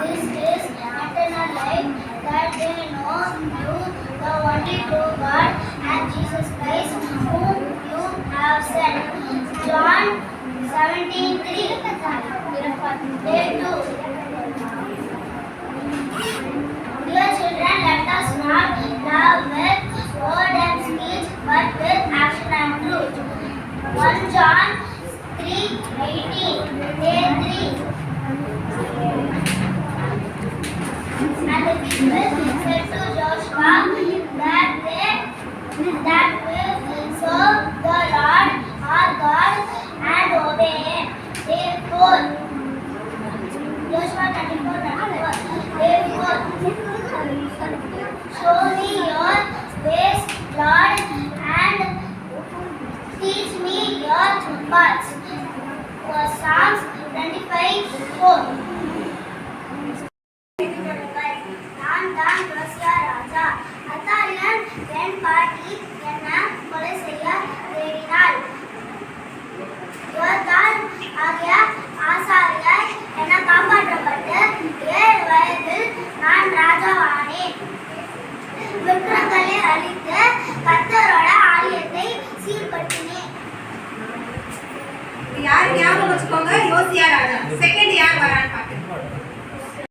This is eternal life, that they know you, the only true God, and Jesus Christ, whom you have sent. John 17:3. Day 2. Dear children, let us not love with word and speech, but with action and truth. 1 John 3:18. Day 3. And the people said to Joshua that will serve the Lord our God and obey him. Therefore, Joshua 24:24. Therefore, show me your ways, Lord, and teach me your paths. Psalms 25:4.